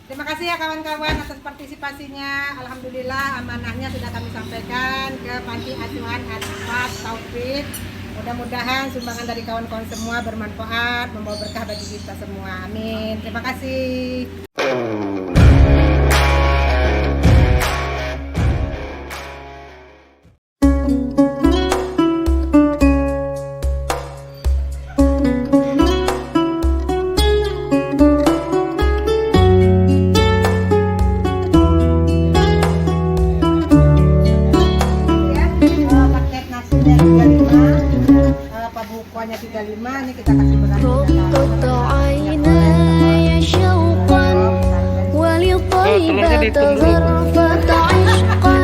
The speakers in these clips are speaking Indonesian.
Terima kasih ya kawan-kawan atas partisipasinya. Alhamdulillah amanahnya sudah kami sampaikan ke Panti Asuhan Al-Fatih Taufik. Mudah-mudahan sumbangan dari kawan-kawan semua bermanfaat, membawa berkah bagi kita semua. Amin. Terima kasih. Paket nasinya 35, pabukuannya 35, ini kita kasih beras. رقت عيناي شوقا ولطيبة غرفة عشقا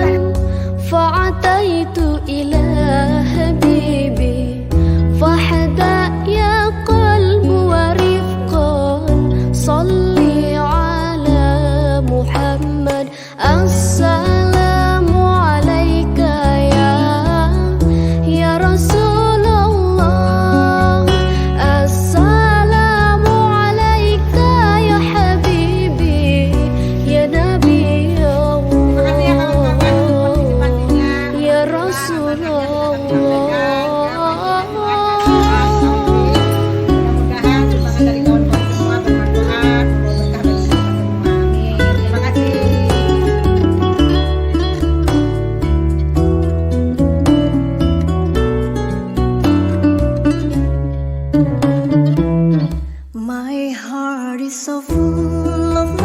فعتيت إلى حبيبي فاحدى يا قلب ورفقا صلي على محمد السلام عليك يا رسول الله السلام عليك يا حبيبي يا نبي الله يا رسول الله Mudah-mudahan sumbangan dari kawan-kawan semua bermanfaat, membawa berkah bagi kita semua. Amin. Terima kasih. My heart is so full of